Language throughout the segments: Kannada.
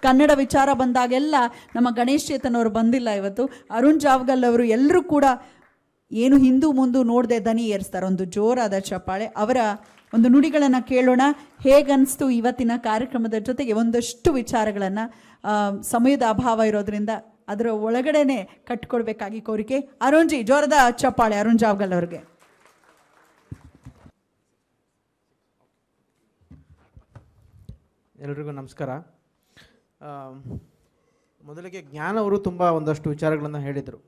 ಕನ್ನಡ ವಿಚಾರ ಬಂದಾಗೆಲ್ಲ ನಮ್ಮ ಗಣೇಶ್ ಚೇತನ್ ಅವರು ಬಂದಿಲ್ಲ ಇವತ್ತು. ಅರುಣ್ ಜಾವಗಲ್ ಅವರು ಎಲ್ಲರೂ ಕೂಡ ಏನು ಹಿಂದೂ ಮುಂದು ನೋಡದೆ ದನಿ ಏರಿಸ್ತಾರೆ. ಒಂದು ಜೋರಾದ ಚಪ್ಪಾಳೆ. ಅವರ ಒಂದು ನುಡಿಗಳನ್ನು ಕೇಳೋಣ. ಹೇಗನ್ನಿಸ್ತು ಇವತ್ತಿನ ಕಾರ್ಯಕ್ರಮದ ಜೊತೆಗೆ ಒಂದಷ್ಟು ವಿಚಾರಗಳನ್ನು ಸಮಯದ ಅಭಾವ ಇರೋದ್ರಿಂದ ಅದರ ಒಳಗಡೆನೆ ಕಟ್ಕೊಡ್ಬೇಕಾಗಿ ಕೋರಿಕೆ. ಅರುಣ್ ಜಿ, ಜೋರದ ಚಪ್ಪಾಳೆ ಅರುಣ್ ಜಾವಗಲ್ ಅವ್ರಿಗೆ. ಎಲ್ರಿಗೂ ನಮಸ್ಕಾರ. ಮೊದಲಿಗೆ ಜ್ಞಾನ ಅವರು ತುಂಬ ಒಂದಷ್ಟು ವಿಚಾರಗಳನ್ನು ಹೇಳಿದರು.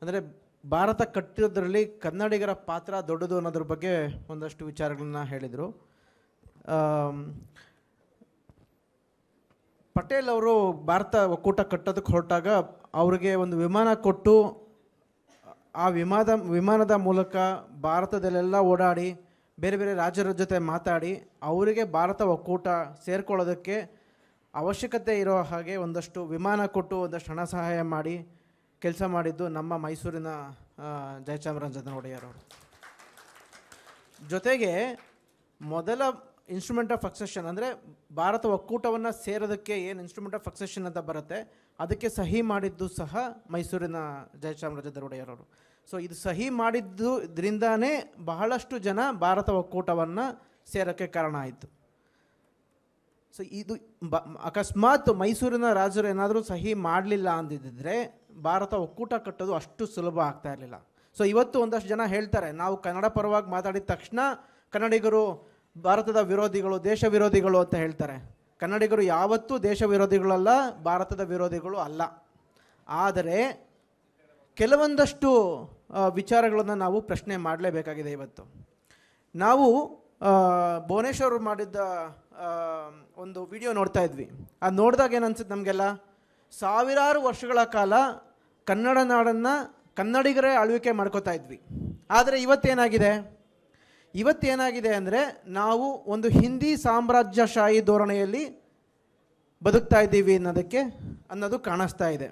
ಅಂದರೆ ಭಾರತ ಕಟ್ಟಿರೋದ್ರಲ್ಲಿ ಕನ್ನಡಿಗರ ಪಾತ್ರ ದೊಡ್ಡದು ಅನ್ನೋದ್ರ ಬಗ್ಗೆ ಒಂದಷ್ಟು ವಿಚಾರಗಳನ್ನ ಹೇಳಿದರು. ಪಟೇಲ್ ಅವರು ಭಾರತ ಒಕ್ಕೂಟ ಕಟ್ಟೋದಕ್ಕೆ ಹೊರಟಾಗ ಅವರಿಗೆ ಒಂದು ವಿಮಾನ ಕೊಟ್ಟು ಆ ವಿಮಾನದ ಮೂಲಕ ಭಾರತದಲ್ಲೆಲ್ಲ ಓಡಾಡಿ ಬೇರೆ ಬೇರೆ ರಾಜ್ಯರ ಜೊತೆ ಮಾತಾಡಿ ಅವರಿಗೆ ಭಾರತ ಒಕ್ಕೂಟ ಸೇರ್ಕೊಳ್ಳೋದಕ್ಕೆ ಅವಶ್ಯಕತೆ ಇರೋ ಹಾಗೆ ಒಂದಷ್ಟು ವಿಮಾನ ಕೊಟ್ಟು ಒಂದಷ್ಟು ಹಣ ಸಹಾಯ ಮಾಡಿ ಕೆಲಸ ಮಾಡಿದ್ದು ನಮ್ಮ ಮೈಸೂರಿನ ಜಯಚಾಮರಾಜೇಂದ್ರ ಒಡೆಯರ್ ಅವರು. ಜೊತೆಗೆ ಮೊದಲ ಇನ್ಸ್ಟ್ರೂಮೆಂಟ್ ಆಫ್ ಸಕ್ಸೆಷನ್ ಅಂದರೆ ಭಾರತ ಒಕ್ಕೂಟವನ್ನು ಸೇರೋದಕ್ಕೆ ಏನು ಇನ್ಸ್ಟ್ರೂಮೆಂಟ್ ಆಫ್ ಸಕ್ಸೆಷನ್ ಅಂತ ಬರುತ್ತೆ ಅದಕ್ಕೆ ಸಹಿ ಮಾಡಿದ್ದು ಸಹ ಮೈಸೂರಿನ ಜಯಚಾಮರಾಜೇಂದ್ರ ಒಡೆಯರ್ ಅವರು. ಸೊ ಇದು ಸಹಿ ಮಾಡಿದ್ದು ಇದರಿಂದಾನೇ ಬಹಳಷ್ಟು ಜನ ಭಾರತ ಒಕ್ಕೂಟವನ್ನು ಸೇರೋಕ್ಕೆ ಕಾರಣ ಆಯಿತು. ಸೊ ಇದು ಅಕಸ್ಮಾತ್ ಮೈಸೂರಿನ ರಾಜರು ಏನಾದರೂ ಸಹಿ ಮಾಡಲಿಲ್ಲ ಅಂದಿದ್ದರೆ ಭಾರತ ಒಕ್ಕೂಟ ಕಟ್ಟೋದು ಅಷ್ಟು ಸುಲಭ ಆಗ್ತಾ ಇರಲಿಲ್ಲ. ಸೊ ಇವತ್ತು ಒಂದಷ್ಟು ಜನ ಹೇಳ್ತಾರೆ ನಾವು ಕನ್ನಡ ಪರವಾಗಿ ಮಾತಾಡಿದ ತಕ್ಷಣ ಕನ್ನಡಿಗರು ಭಾರತದ ವಿರೋಧಿಗಳು, ದೇಶ ವಿರೋಧಿಗಳು ಅಂತ ಹೇಳ್ತಾರೆ. ಕನ್ನಡಿಗರು ಯಾವತ್ತೂ ದೇಶ ವಿರೋಧಿಗಳಲ್ಲ, ಭಾರತದ ವಿರೋಧಿಗಳು ಅಲ್ಲ. ಆದರೆ ಕೆಲವೊಂದಷ್ಟು ವಿಚಾರಗಳನ್ನು ನಾವು ಪ್ರಶ್ನೆ ಮಾಡಲೇಬೇಕಾಗಿದೆ. ಇವತ್ತು ನಾವು ಭುವನೇಶ್ವರ್ ಮಾಡಿದ್ದ ಒಂದು ವಿಡಿಯೋ ನೋಡ್ತಾ ಇದ್ವಿ. ಅದು ನೋಡಿದಾಗ ಏನು ಅನ್ಸುತ್ತೆ ನಮಗೆಲ್ಲ, ಸಾವಿರಾರು ವರ್ಷಗಳ ಕಾಲ ಕನ್ನಡ ನಾಡನ್ನು ಕನ್ನಡಿಗರೇ ಆಳ್ವಿಕೆ ಮಾಡ್ಕೋತಾ ಇದ್ವಿ. ಆದರೆ ಇವತ್ತೇನಾಗಿದೆ ಅಂದರೆ ನಾವು ಒಂದು ಹಿಂದಿ ಸಾಮ್ರಾಜ್ಯಶಾಹಿ ಧೋರಣೆಯಲ್ಲಿ ಬದುಕ್ತಾ ಇದ್ದೀವಿ ಅನ್ನೋದು ಕಾಣಿಸ್ತಾ ಇದೆ.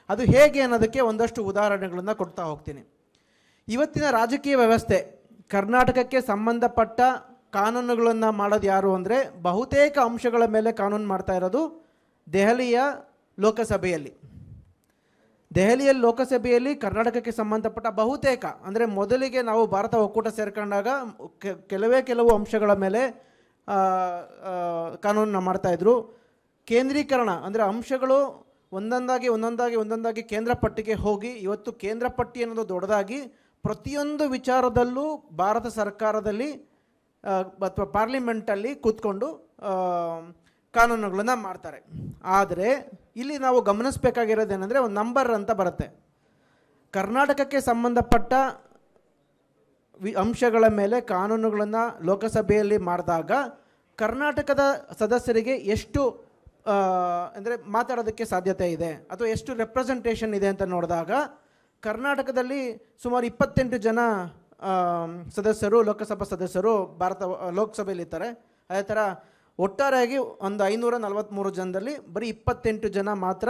ಅದು ಹೇಗೆ ಅನ್ನೋದಕ್ಕೆ ಒಂದಷ್ಟು ಉದಾಹರಣೆಗಳನ್ನು ಕೊಡ್ತಾ ಹೋಗ್ತೀನಿ. ಇವತ್ತಿನ ರಾಜಕೀಯ ವ್ಯವಸ್ಥೆ, ಕರ್ನಾಟಕಕ್ಕೆ ಸಂಬಂಧಪಟ್ಟ ಕಾನೂನುಗಳನ್ನು ಮಾಡೋದು ಯಾರು ಅಂದರೆ ಬಹುತೇಕ ಅಂಶಗಳ ಮೇಲೆ ಕಾನೂನು ಮಾಡ್ತಾ ಇರೋದು ದೆಹಲಿಯ ಲೋಕಸಭೆಯಲ್ಲಿ ಕರ್ನಾಟಕಕ್ಕೆ ಸಂಬಂಧಪಟ್ಟ ಬಹುತೇಕ ಅಂದರೆ ಮೊದಲಿಗೆ ನಾವು ಭಾರತ ಒಕ್ಕೂಟ ಸೇರ್ಕೊಂಡಾಗ ಕೆಲವು ಅಂಶಗಳ ಮೇಲೆ ಕಾನೂನನ್ನು ಮಾಡ್ತಾಯಿದ್ರು. ಕೇಂದ್ರೀಕರಣ ಅಂದರೆ ಅಂಶಗಳು ಒಂದೊಂದಾಗಿ ಕೇಂದ್ರ ಪಟ್ಟಿಗೆ ಹೋಗಿ ಇವತ್ತು ಕೇಂದ್ರ ಪಟ್ಟಿ ಅನ್ನೋದು ದೊಡ್ಡದಾಗಿ ಪ್ರತಿಯೊಂದು ವಿಚಾರದಲ್ಲೂ ಭಾರತ ಸರ್ಕಾರದಲ್ಲಿ ಅಥವಾ ಪಾರ್ಲಿಮೆಂಟಲ್ಲಿ ಕೂತ್ಕೊಂಡು ಕಾನೂನುಗಳನ್ನು ಮಾಡ್ತಾರೆ. ಆದರೆ ಇಲ್ಲಿ ನಾವು ಗಮನಿಸಬೇಕಾಗಿರೋದೇನೆಂದರೆ ಒಂದು ನಂಬರ್ ಅಂತ ಬರುತ್ತೆ. ಕರ್ನಾಟಕಕ್ಕೆ ಸಂಬಂಧಪಟ್ಟ ಅಂಶಗಳ ಮೇಲೆ ಕಾನೂನುಗಳನ್ನು ಲೋಕಸಭೆಯಲ್ಲಿ ಮಾಡಿದಾಗ ಕರ್ನಾಟಕದ ಸದಸ್ಯರಿಗೆ ಎಷ್ಟು ಅಂದರೆ ಮಾತಾಡೋದಕ್ಕೆ ಸಾಧ್ಯತೆ ಇದೆ ಅಥವಾ ಎಷ್ಟು ರೆಪ್ರೆಸೆಂಟೇಷನ್ ಇದೆ ಅಂತ ನೋಡಿದಾಗ ಕರ್ನಾಟಕದಲ್ಲಿ ಸುಮಾರು 28 ಜನ ಲೋಕಸಭಾ ಸದಸ್ಯರು ಲೋಕಸಭೆಯಲ್ಲಿರ್ತಾರೆ. ಅದೇ ಥರ ಒಟ್ಟಾರೆಯಾಗಿ ಒಂದು 543 ಜನದಲ್ಲಿ ಬರೀ 28 ಜನ ಮಾತ್ರ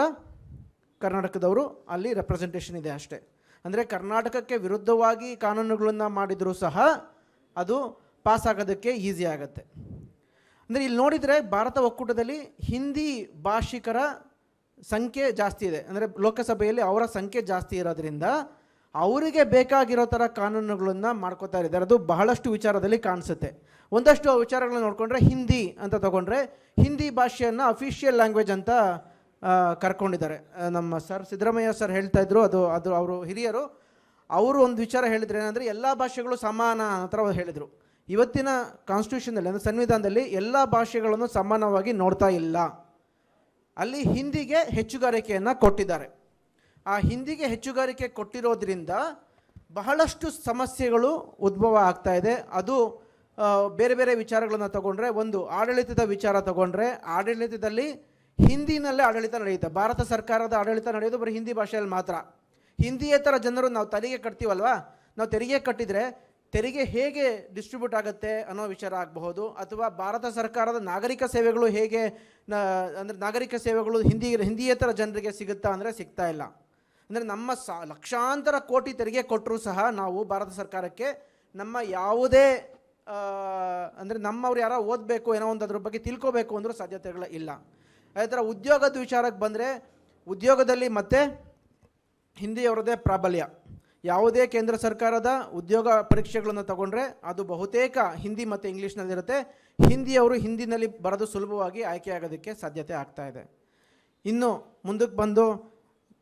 ಕರ್ನಾಟಕದವರು ಅಲ್ಲಿ ರೆಪ್ರೆಸೆಂಟೇಷನ್ ಇದೆ ಅಷ್ಟೇ. ಅಂದರೆ ಕರ್ನಾಟಕಕ್ಕೆ ವಿರುದ್ಧವಾಗಿ ಕಾನೂನುಗಳನ್ನು ಮಾಡಿದರೂ ಸಹ ಅದು ಪಾಸ್ ಆಗೋದಕ್ಕೆ ಈಸಿ ಆಗುತ್ತೆ. ಅಂದರೆ ಇಲ್ಲಿ ನೋಡಿದರೆ ಭಾರತ ಒಕ್ಕೂಟದಲ್ಲಿ ಹಿಂದಿ ಭಾಷಿಕರ ಸಂಖ್ಯೆ ಜಾಸ್ತಿ ಇದೆ. ಅಂದರೆ ಲೋಕಸಭೆಯಲ್ಲಿ ಅವರ ಸಂಖ್ಯೆ ಜಾಸ್ತಿ ಇರೋದ್ರಿಂದ ಅವರಿಗೆ ಬೇಕಾಗಿರೋ ಥರ ಕಾನೂನುಗಳನ್ನು ಮಾಡ್ಕೋತಾ ಇದ್ದಾರೆ. ಅದು ಬಹಳಷ್ಟು ವಿಚಾರದಲ್ಲಿ ಕಾಣಿಸುತ್ತೆ. ಒಂದಷ್ಟು ವಿಚಾರಗಳನ್ನ ನೋಡಿಕೊಂಡ್ರೆ ಹಿಂದಿ ಅಂತ ತಗೊಂಡ್ರೆ ಹಿಂದಿ ಭಾಷೆಯನ್ನು ಅಫಿಷಿಯಲ್ ಲ್ಯಾಂಗ್ವೇಜ್ ಅಂತ ಕರ್ಕೊಂಡಿದ್ದಾರೆ. ನಮ್ಮ ಸಿದ್ದರಾಮಯ್ಯ ಸರ್ ಹೇಳ್ತಾಯಿದ್ರು, ಅದು ಅವರು ಹಿರಿಯರು. ಅವರು ಒಂದು ವಿಚಾರ ಹೇಳಿದ್ರು, ಏನಂದರೆ ಎಲ್ಲ ಭಾಷೆಗಳು ಸಮಾನ ಅಂತ ಹೇಳಿದರು. ಇವತ್ತಿನ ಕಾನ್ಸ್ಟಿಟ್ಯೂಷನಲ್ಲಿ ಅಂದರೆ ಸಂವಿಧಾನದಲ್ಲಿ ಎಲ್ಲ ಭಾಷೆಗಳನ್ನು ಸಮಾನವಾಗಿ ನೋಡ್ತಾ ಇಲ್ಲ. ಅಲ್ಲಿ ಹಿಂದಿಗೆ ಹೆಚ್ಚುಗಾರಿಕೆಯನ್ನು ಕೊಟ್ಟಿದ್ದಾರೆ. ಆ ಹಿಂದಿಗೆ ಹೆಚ್ಚುಗಾರಿಕೆ ಕೊಟ್ಟಿರೋದ್ರಿಂದ ಬಹಳಷ್ಟು ಸಮಸ್ಯೆಗಳು ಉದ್ಭವ ಆಗ್ತಾ ಇದೆ. ಅದು ಬೇರೆ ಬೇರೆ ವಿಚಾರಗಳನ್ನು ತಗೊಂಡ್ರೆ, ಒಂದು ಆಡಳಿತದ ವಿಚಾರ ತಗೊಂಡ್ರೆ ಆಡಳಿತದಲ್ಲಿ ಹಿಂದಿನಲ್ಲೇ ಆಡಳಿತ ನಡೆಯುತ್ತೆ. ಭಾರತ ಸರ್ಕಾರದ ಆಡಳಿತ ನಡೆಯೋದು ಬರೀ ಹಿಂದಿ ಭಾಷೆಯಲ್ಲಿ ಮಾತ್ರ. ಹಿಂದಿಯೇತರ ಜನರು ನಾವು ತೆರಿಗೆ ಕಟ್ತೀವಲ್ವಾ, ನಾವು ತೆರಿಗೆ ಕಟ್ಟಿದರೆ ತೆರಿಗೆ ಹೇಗೆ ಡಿಸ್ಟ್ರಿಬ್ಯೂಟ್ ಆಗುತ್ತೆ ಅನ್ನೋ ವಿಚಾರ ಆಗಬಹುದು. ಅಥವಾ ಭಾರತ ಸರ್ಕಾರದ ನಾಗರಿಕ ಸೇವೆಗಳು ಹೇಗೆ ಅಂದರೆ ನಾಗರಿಕ ಸೇವೆಗಳು ಹಿಂದಿಯೇತರ ಜನರಿಗೆ ಸಿಗುತ್ತಾ ಅಂದರೆ ಸಿಗ್ತಾ ಇಲ್ಲ. ಅಂದರೆ ನಮ್ಮ ಲಕ್ಷಾಂತರ ಕೋಟಿ ತೆರಿಗೆ ಕೊಟ್ಟರೂ ಸಹ ನಾವು ಭಾರತ ಸರ್ಕಾರಕ್ಕೆ ನಮ್ಮ ಯಾವುದೇ ಅಂದರೆ ನಮ್ಮವ್ರು ಯಾರೋ ಓದಬೇಕು ಏನೋ ಒಂದು ಅದ್ರ ಬಗ್ಗೆ ತಿಳ್ಕೋಬೇಕು ಅಂದರೂ ಸಾಧ್ಯತೆಗಳು ಇಲ್ಲ. ಅದೇ ಥರ ಉದ್ಯೋಗದ ವಿಚಾರಕ್ಕೆ ಬಂದರೆ ಉದ್ಯೋಗದಲ್ಲಿ ಮತ್ತೆ ಹಿಂದಿಯವರದೇ ಪ್ರಾಬಲ್ಯ. ಯಾವುದೇ ಕೇಂದ್ರ ಸರ್ಕಾರದ ಉದ್ಯೋಗ ಪರೀಕ್ಷೆಗಳನ್ನು ತಗೊಂಡ್ರೆ ಅದು ಬಹುತೇಕ ಹಿಂದಿ ಮತ್ತು ಇಂಗ್ಲೀಷ್ನಲ್ಲಿರುತ್ತೆ. ಹಿಂದಿಯವರು ಹಿಂದಿನಲ್ಲಿ ಬರೋದು ಸುಲಭವಾಗಿ ಆಯ್ಕೆಯಾಗೋದಕ್ಕೆ ಸಾಧ್ಯತೆ ಆಗ್ತಾ ಇದೆ. ಇನ್ನು ಮುಂದಕ್ಕೆ ಬಂದು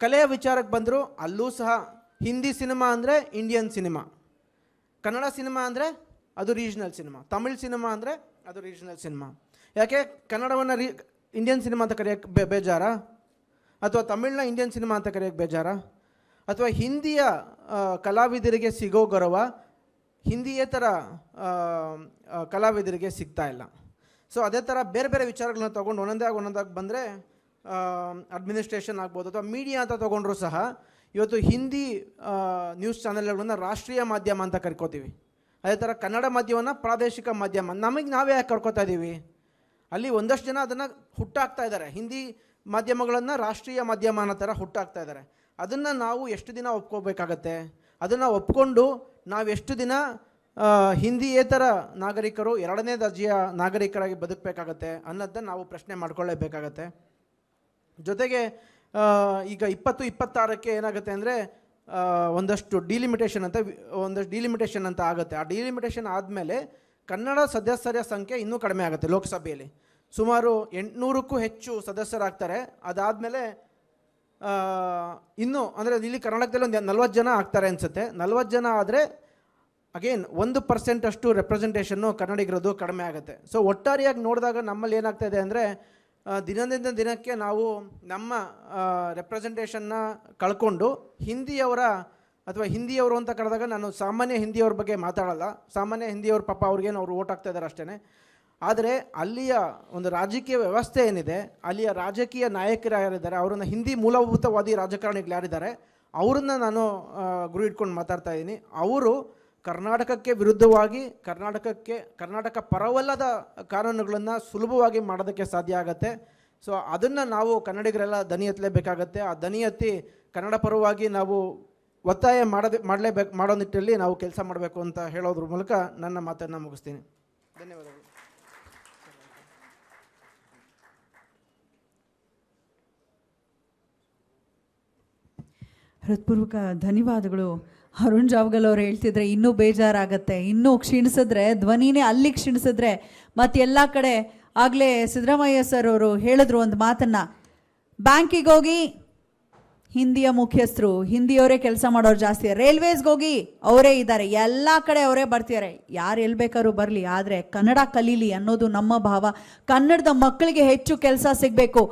ಕಲೆಯ ವಿಚಾರಕ್ಕೆ ಬಂದರೂ ಅಲ್ಲೂ ಸಹ ಹಿಂದಿ ಸಿನಿಮಾ ಅಂದರೆ ಇಂಡಿಯನ್ ಸಿನಿಮಾ, ಕನ್ನಡ ಸಿನಿಮಾ ಅಂದರೆ ಅದು ರೀಜ್ನಲ್ ಸಿನಿಮಾ, ತಮಿಳ್ ಸಿನಿಮಾ ಅಂದರೆ ಅದು ರೀಜ್ನಲ್ ಸಿನಿಮಾ. ಯಾಕೆ ಕನ್ನಡವನ್ನು ಇಂಡಿಯನ್ ಸಿನಿಮಾ ಅಂತ ಕರೆಯೋಕ್ಕೆ ಬೇಜಾರಾ, ಅಥವಾ ತಮಿಳನ್ನ ಇಂಡಿಯನ್ ಸಿನಿಮಾ ಅಂತ ಕರೆಯೋಕ್ಕೆ ಬೇಜಾರಾ, ಅಥವಾ ಹಿಂದಿಯ ಕಲಾವಿದರಿಗೆ ಸಿಗೋ ಗೌರವ ಹಿಂದಿಯೇತರ ಕಲಾವಿದರಿಗೆ ಸಿಗ್ತಾ ಇಲ್ಲ. ಸೊ ಅದೇ ಥರ ಬೇರೆ ಬೇರೆ ವಿಚಾರಗಳನ್ನ ತೊಗೊಂಡು ಒಂದೊಂದಾಗಿ ಬಂದರೆ ಅಡ್ಮಿನಿಸ್ಟ್ರೇಷನ್ ಆಗ್ಬೋದು ಅಥವಾ ಮೀಡಿಯಾ ಅಂತ ತೊಗೊಂಡ್ರೂ ಸಹ ಇವತ್ತು ಹಿಂದಿ ನ್ಯೂಸ್ ಚಾನೆಲ್ಗಳನ್ನು ರಾಷ್ಟ್ರೀಯ ಮಾಧ್ಯಮ ಅಂತ ಕರ್ಕೋತೀವಿ. ಅದೇ ಥರ ಕನ್ನಡ ಮಾಧ್ಯಮವನ್ನು ಪ್ರಾದೇಶಿಕ ಮಾಧ್ಯಮ. ನಮಗೆ ನಾವೇ ಯಾಕೆ ಕರ್ಕೋತಾ ಇದ್ದೀವಿ? ಅಲ್ಲಿ ಒಂದಷ್ಟು ಜನ ಅದನ್ನು ಹುಟ್ಟಾಕ್ತಾ ಇದ್ದಾರೆ, ಹಿಂದಿ ಮಾಧ್ಯಮಗಳನ್ನು ರಾಷ್ಟ್ರೀಯ ಮಾಧ್ಯಮ ಅನ್ನೋ ಥರ ಹುಟ್ಟಾಕ್ತಾ ಇದ್ದಾರೆ. ಅದನ್ನು ನಾವು ಎಷ್ಟು ದಿನ ಒಪ್ಕೋಬೇಕಾಗತ್ತೆ? ಅದನ್ನು ಒಪ್ಕೊಂಡು ನಾವು ಎಷ್ಟು ದಿನ ಹಿಂದಿಯೇತರ ನಾಗರಿಕರು ಎರಡನೇ ದರ್ಜೆಯ ನಾಗರಿಕರಾಗಿ ಬದುಕಬೇಕಾಗತ್ತೆ ಅನ್ನೋದನ್ನು ನಾವು ಪ್ರಶ್ನೆ ಮಾಡ್ಕೊಳ್ಳೇಬೇಕಾಗತ್ತೆ. ಜೊತೆಗೆ ಈಗ 2026ಕ್ಕೆ ಏನಾಗುತ್ತೆ ಅಂದರೆ ಒಂದಷ್ಟು ಡಿಲಿಮಿಟೇಷನ್ ಅಂತ ಆಗುತ್ತೆ. ಆ ಡಿಲಿಮಿಟೇಷನ್ ಆದಮೇಲೆ ಕನ್ನಡ ಸದಸ್ಯರ ಸಂಖ್ಯೆ ಇನ್ನೂ ಕಡಿಮೆ ಆಗುತ್ತೆ. ಲೋಕಸಭೆಯಲ್ಲಿ ಸುಮಾರು 800ಕ್ಕೂ ಹೆಚ್ಚು ಸದಸ್ಯರಾಗ್ತಾರೆ. ಅದಾದಮೇಲೆ ಇನ್ನೂ ಅಂದರೆ ಇಲ್ಲಿ ಕರ್ನಾಟಕದಲ್ಲಿ ಒಂದು 40 ಜನ ಆಗ್ತಾರೆ ಅನಿಸುತ್ತೆ. 40 ಜನ ಆದರೆ ಅಗೇನ್ 1% ಅಷ್ಟು ರೆಪ್ರೆಸೆಂಟೇಷನ್ನು ಕನ್ನಡಿಗರದು ಕಡಿಮೆ ಆಗುತ್ತೆ. ಸೊ ಒಟ್ಟಾರೆಯಾಗಿ ನೋಡಿದಾಗ ನಮ್ಮಲ್ಲಿ ಏನಾಗ್ತಾ ಇದೆ ಅಂದರೆ ದಿನದಿಂದ ದಿನಕ್ಕೆ ನಾವು ನಮ್ಮ ರೆಪ್ರೆಸೆಂಟೇಷನ್ನ ಕಳ್ಕೊಂಡು ಹಿಂದಿಯವರು ಅಂತ ಕರೆದಾಗ ನಾನು ಸಾಮಾನ್ಯ ಹಿಂದಿಯವ್ರ ಬಗ್ಗೆ ಮಾತಾಡಲ್ಲ. ಸಾಮಾನ್ಯ ಹಿಂದಿಯವ್ರ ಪಾಪ ಅವ್ರಿಗೇನು ಅವರು ಓಟ್ ಆಗ್ತಾ ಇದ್ದಾರೆ ಅಷ್ಟೇ. ಆದರೆ ಅಲ್ಲಿಯ ಒಂದು ರಾಜಕೀಯ ವ್ಯವಸ್ಥೆ ಏನಿದೆ, ಅಲ್ಲಿಯ ರಾಜಕೀಯ ನಾಯಕರು ಯಾರಿದ್ದಾರೆ, ಅವರನ್ನು ಹಿಂದಿ ಮೂಲಭೂತವಾದಿ ರಾಜಕಾರಣಿಗಳು ಯಾರಿದ್ದಾರೆ ಅವರನ್ನು ನಾನು ಗುರು ಇಟ್ಕೊಂಡು ಮಾತಾಡ್ತಾ ಇದ್ದೀನಿ. ಅವರು ಕರ್ನಾಟಕಕ್ಕೆ ವಿರುದ್ಧವಾಗಿ ಕರ್ನಾಟಕ ಪರವಲ್ಲದ ಕಾನೂನುಗಳನ್ನು ಸುಲಭವಾಗಿ ಮಾಡೋದಕ್ಕೆ ಸಾಧ್ಯ ಆಗುತ್ತೆ. ಸೊ ಅದನ್ನು ನಾವು ಕನ್ನಡಿಗರೆಲ್ಲ ದನಿ ಎತ್ತಲೇಬೇಕಾಗತ್ತೆ. ಆ ದನಿ ಎತ್ತಿ ಕನ್ನಡ ಪರವಾಗಿ ನಾವು ಒತ್ತಾಯ ಮಾಡೋ ನಿಟ್ಟಿನಲ್ಲಿ ನಾವು ಕೆಲಸ ಮಾಡಬೇಕು ಅಂತ ಹೇಳೋದ್ರ ಮೂಲಕ ನನ್ನ ಮಾತನ್ನು ಮುಗಿಸ್ತೀನಿ. ಧನ್ಯವಾದಗಳು. ಹೃತ್ಪೂರ್ವಕ ಧನ್ಯವಾದಗಳು. ಅರುಣ್ ಜಾವಗಲ್ ಅವ್ರು ಹೇಳ್ತಿದ್ರೆ ಇನ್ನೂ ಬೇಜಾರಾಗತ್ತೆ, ಇನ್ನೂ ಕ್ಷೀಣಿಸಿದ್ರೆ ಧ್ವನಿನೇ ಅಲ್ಲಿ ಕ್ಷೀಣಿಸಿದ್ರೆ ಮತ್ತೆಲ್ಲ ಕಡೆ. ಆಗಲೇ ಸಿದ್ದರಾಮಯ್ಯ ಸರ್ ಅವರು ಹೇಳಿದ್ರು ಒಂದು ಮಾತನ್ನು, ಬ್ಯಾಂಕಿಗೆ ಹೋಗಿ ಹಿಂದಿಯ ಮುಖ್ಯಸ್ಥರು ಹಿಂದಿಯವರೇ ಕೆಲಸ ಮಾಡೋರು ಜಾಸ್ತಿ, ರೈಲ್ವೇಸ್ಗೆ ಹೋಗಿ ಅವರೇ ಇದ್ದಾರೆ, ಎಲ್ಲ ಕಡೆ ಅವರೇ ಬರ್ತಿದ್ದಾರೆ, ಯಾರು ಎಲ್ಲಿ ಬೇಕಾದ್ರೂ ಬರಲಿ, ಆದರೆ ಕನ್ನಡ ಕಲೀಲಿ ಅನ್ನೋದು ನಮ್ಮ ಭಾವ. ಕನ್ನಡದ ಮಕ್ಕಳಿಗೆ ಹೆಚ್ಚು ಕೆಲಸ ಸಿಗಬೇಕು.